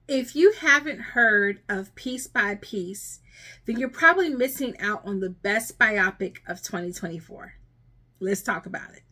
If you haven't heard of Piece by Piece, then you're probably missing out on the best biopic of 2024. Let's talk about it.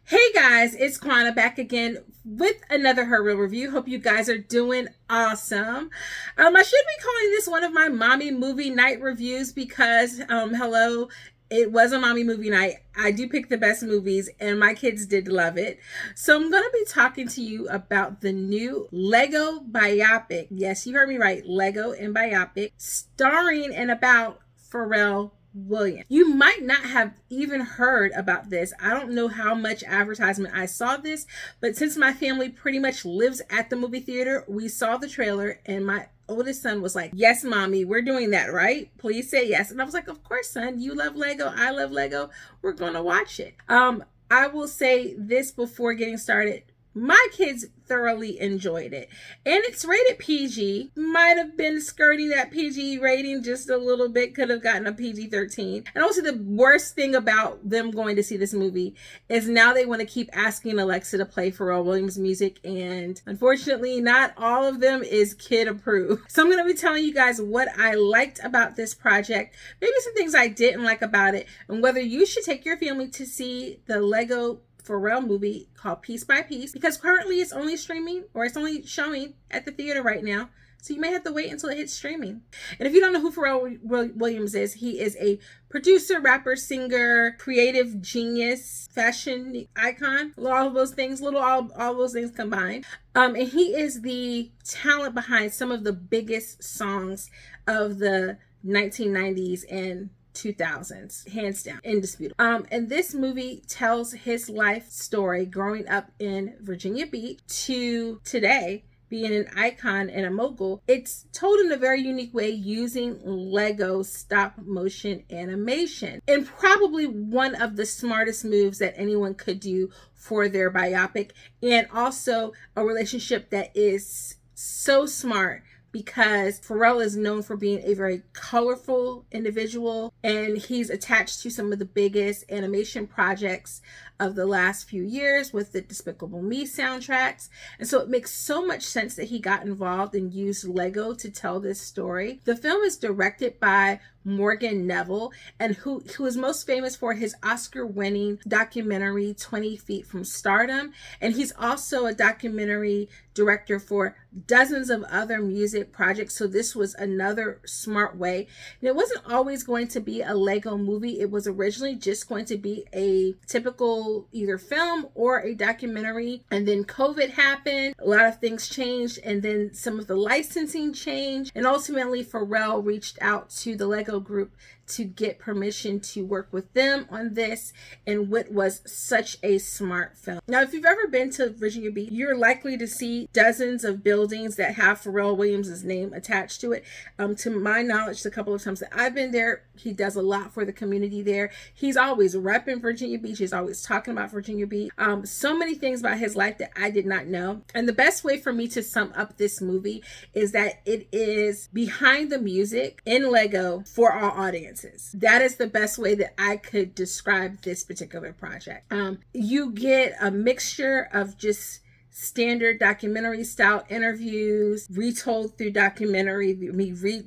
Hey guys, it's Quana back again with another Her Real review. Hope you guys are doing awesome. I should be calling this one of my mommy movie night reviews because, hello, it was a mommy movie night. I do pick the best movies and my kids did love it. So I'm going to be talking to you about the new Lego biopic. Yes, you heard me right. Lego and biopic, starring and about Pharrell Williams. You might not have even heard about this. I don't know how much advertisement I saw this, but since my family pretty much lives at the movie theater, we saw the trailer and my oldest son was like, "Yes, mommy, we're doing that, right? Please say yes." And I was like, "Of course, son. You love Lego. I love Lego. We're going to watch it." I will say this before getting started. My kids thoroughly enjoyed it. And it's rated PG. Might have been skirting that PG rating just a little bit. Could have gotten a PG-13. And also the worst thing about them going to see this movie is now they want to keep asking Alexa to play Pharrell Williams music. And unfortunately, not all of them is kid approved. So I'm going to be telling you guys what I liked about this project. Maybe some things I didn't like about it. And whether you should take your family to see the Lego Pharrell movie called Piece by Piece, because currently it's only streaming, or it's only showing at the theater right now, so you may have to wait until it hits streaming. And if you don't know who Pharrell Williams is, he is a producer, rapper, singer, creative genius, fashion icon, all those things combined. And he is the talent behind some of the biggest songs of the 1990s and 2000s, hands down, indisputable. And this movie tells his life story growing up in Virginia Beach to today being an icon and a mogul. It's told in a very unique way using Lego stop motion animation, and probably one of the smartest moves that anyone could do for their biopic, and also a relationship that is so smart because Pharrell is known for being a very colorful individual, and he's attached to some of the biggest animation projects of the last few years with the Despicable Me soundtracks. And so it makes so much sense that he got involved and used Lego to tell this story. The film is directed by Morgan Neville, and who is most famous for his Oscar-winning documentary 20 Feet from Stardom. And he's also a documentary director for dozens of other music projects. So this was another smart way. And it wasn't always going to be a Lego movie. It was originally just going to be a typical either film or a documentary. And then COVID happened. A lot of things changed. And then some of the licensing changed. And ultimately, Pharrell reached out to the Lego group to get permission to work with them on this, and what was such a smart film. Now, if you've ever been to Virginia Beach, you're likely to see dozens of buildings that have Pharrell Williams' name attached to it. To my knowledge, the couple of times that I've been there, he does a lot for the community there. He's always repping Virginia Beach. He's always talking about Virginia Beach. So many things about his life that I did not know. And the best way for me to sum up this movie is that it is behind the music in Lego for all audiences. That is the best way that I could describe this particular project. You get a mixture of just standard documentary style interviews retold through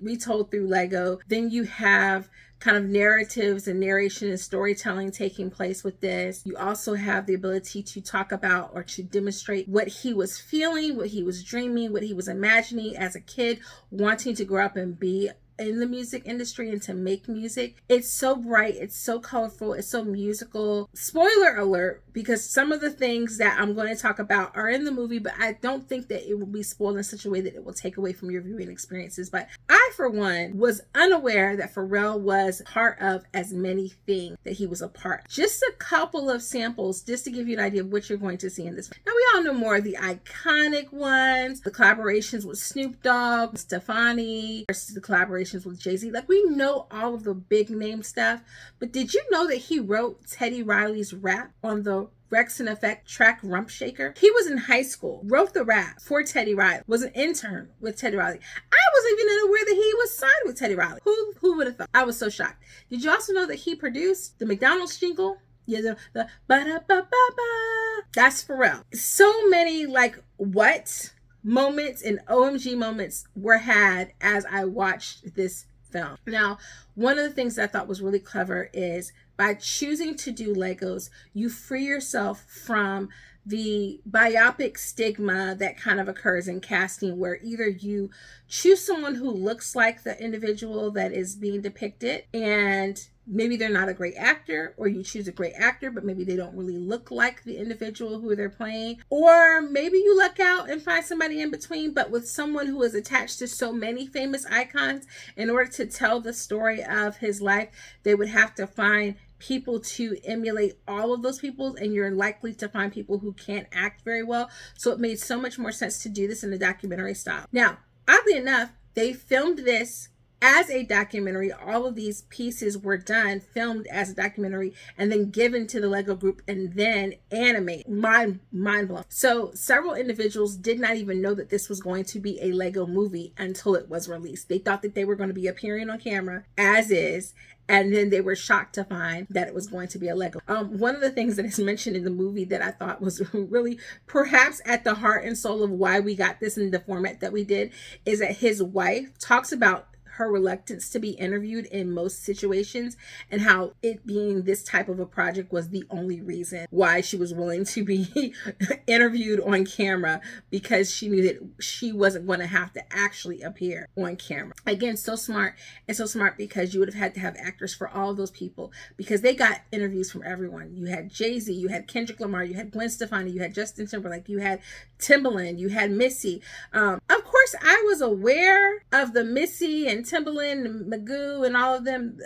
retold through Lego. Then you have kind of narratives and narration and storytelling taking place with this. You also have the ability to talk about or to demonstrate what he was feeling, what he was dreaming, what he was imagining as a kid, wanting to grow up and be in the music industry and to make music. It's so bright, it's so colorful, it's so musical. Spoiler alert, because some of the things that I'm going to talk about are in the movie, but I don't think that it will be spoiled in such a way that it will take away from your viewing experiences. But I, for one, was unaware that Pharrell was part of as many things that he was a part. Just a couple of samples, just to give you an idea of what you're going to see in this. Now, we all know more of the iconic ones, the collaborations with Snoop Dogg, Stefani, versus the collaborations with Jay-Z. Like, we know all of the big name stuff, but did you know that he wrote Teddy Riley's rap on the Rex and Effect track Rump Shaker? He was in high school, wrote the rap for Teddy Riley, was an intern with Teddy Riley. I wasn't even unaware that he was signed with Teddy Riley. Who would have thought? I was so shocked. Did you also know that he produced the McDonald's jingle Yeah, the ba-da-ba-ba-ba. That's Pharrell. So many like what moments and OMG moments were had as I watched this film. Now, one of the things that I thought was really clever is by choosing to do Legos, you free yourself from the biopic stigma that kind of occurs in casting, where either you choose someone who looks like the individual that is being depicted and maybe they're not a great actor, or you choose a great actor but maybe they don't really look like the individual who they're playing, or maybe you luck out and find somebody in between. But with someone who is attached to so many famous icons, in order to tell the story of his life, they would have to find people to emulate all of those people, and you're likely to find people who can't act very well. So it made so much more sense to do this in a documentary style. Now, oddly enough, they filmed this as a documentary. All of these pieces were done, filmed as a documentary, and then given to the Lego group and then animated. Mind blowing. So several individuals did not even know that this was going to be a Lego movie until it was released. They thought that they were going to be appearing on camera as is, and then they were shocked to find that it was going to be a Lego. One of the things that is mentioned in the movie that I thought was really perhaps at the heart and soul of why we got this in the format that we did is that his wife talks about her reluctance to be interviewed in most situations, and how it being this type of a project was the only reason why she was willing to be interviewed on camera, because she knew that she wasn't going to have to actually appear on camera. Again, so smart, and so smart because you would have had to have actors for all of those people, because they got interviews from everyone. You had Jay-Z, you had Kendrick Lamar, you had Gwen Stefani, you had Justin Timberlake, you had Timbaland, you had Missy. Of course, I was aware of the Missy and Timbaland and Magoo and all of them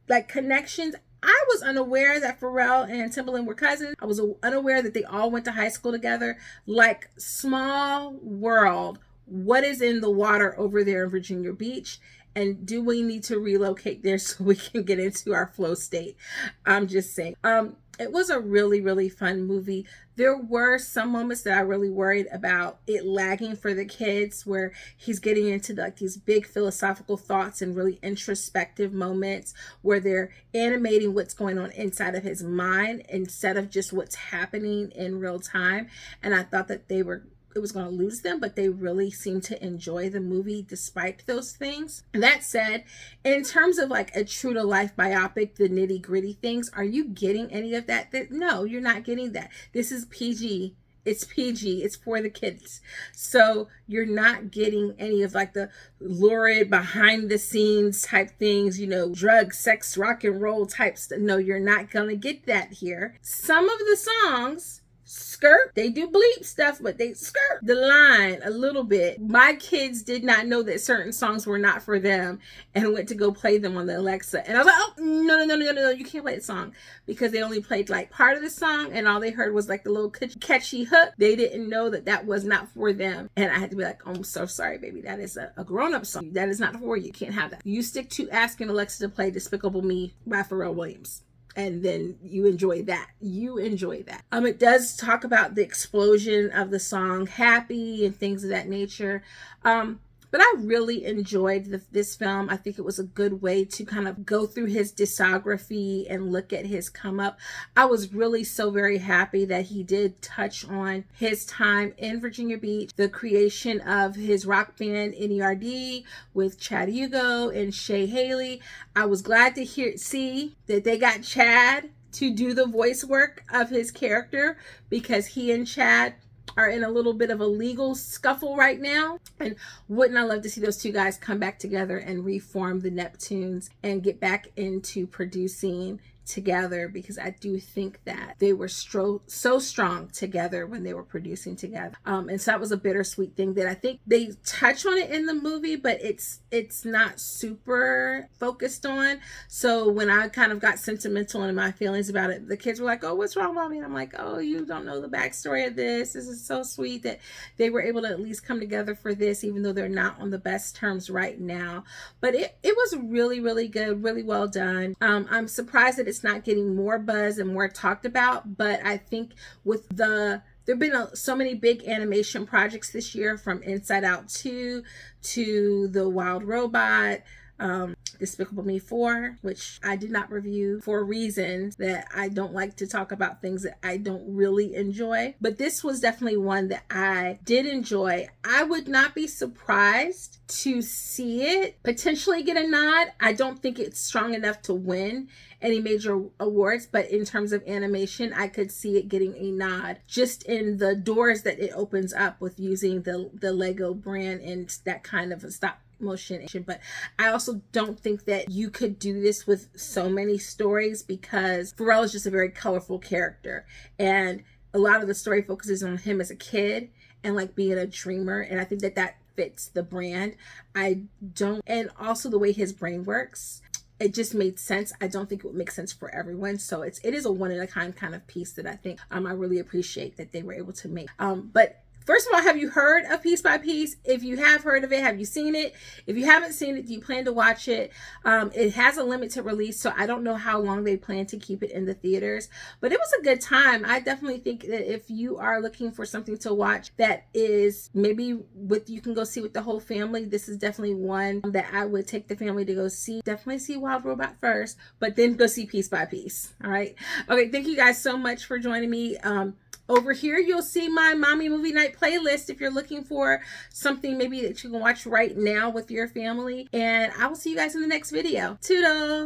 like connections. I was unaware that Pharrell and Timbaland were cousins. I was unaware that they all went to high school together. Like, small world. What is in the water over there in Virginia Beach? And do we need to relocate there so we can get into our flow state? I'm just saying. It was a really, really fun movie. There were some moments that I really worried about it lagging for the kids, where he's getting into like these big philosophical thoughts and really introspective moments where they're animating what's going on inside of his mind instead of just what's happening in real time. And I thought that it was going to lose them, but they really seemed to enjoy the movie despite those things. That said, in terms of like a true to life biopic, the nitty gritty things, are you getting any of that? No, you're not getting that. This is PG. It's PG. It's for the kids. So you're not getting any of like the lurid behind the scenes type things, drug, sex, rock and roll type stuff. No, you're not going to get that here. Some of the songs skirt, they do bleep stuff, but they skirt the line a little bit. My kids did not know that certain songs were not for them and went to go play them on the Alexa, and I was like, oh, no, you can't play the song, because they only played like part of the song and all they heard was like the little catchy hook. They didn't know that that was not for them, and I had to be like, oh, I'm so sorry, baby, that is a grown-up song. That is not for you. You can't have that. You stick to asking Alexa to play Despicable Me by Pharrell Williams, and then you enjoy that. It does talk about the explosion of the song Happy and things of that nature. But I really enjoyed this film. I think it was a good way to kind of go through his discography and look at his come up. I was really so very happy that he did touch on his time in Virginia Beach, the creation of his rock band NERD with Chad Hugo and Shay Haley. I was glad to see that they got Chad to do the voice work of his character, because he and Chad are in a little bit of a legal scuffle right now. And wouldn't I love to see those two guys come back together and reform the Neptunes and get back into producing together, because I do think that they were so strong together when they were producing together. And so that was a bittersweet thing that I think they touch on it in the movie, but it's not super focused on. So when I kind of got sentimental in my feelings about it, the kids were like, oh, what's wrong, mommy? And I'm like, oh, you don't know the backstory of this. This is so sweet that they were able to at least come together for this, even though they're not on the best terms right now. But it was really, really good, really well done. I'm surprised that it's not getting more buzz and more talked about, but I think with there have been so many big animation projects this year, from Inside Out 2 to The Wild Robot, Despicable Me 4, which I did not review for reasons that I don't like to talk about things that I don't really enjoy. But this was definitely one that I did enjoy. I would not be surprised to see it potentially get a nod. I don't think it's strong enough to win any major awards, but in terms of animation, I could see it getting a nod just in the doors that it opens up with using the Lego brand and that kind of a stop motion. But I also don't think that you could do this with so many stories, because Pharrell is just a very colorful character, and a lot of the story focuses on him as a kid and like being a dreamer, and I think that fits the brand. And also the way his brain works, it just made sense. I don't think it would make sense for everyone. So it is a one in a kind of piece that I think I really appreciate that they were able to make. But first of all, have you heard of Piece by Piece? If you have heard of it, have you seen it? If you haven't seen it, do you plan to watch it? It has a limited release, so I don't know how long they plan to keep it in the theaters, but it was a good time. I definitely think that if you are looking for something to watch that is maybe you can go see with the whole family, this is definitely one that I would take the family to go see. Definitely see Wild Robot first, but then go see Piece by Piece. All right. Okay. Thank you guys so much for joining me. Over here, you'll see my Mommy Movie Night playlist if you're looking for something maybe that you can watch right now with your family. And I will see you guys in the next video. Toodles!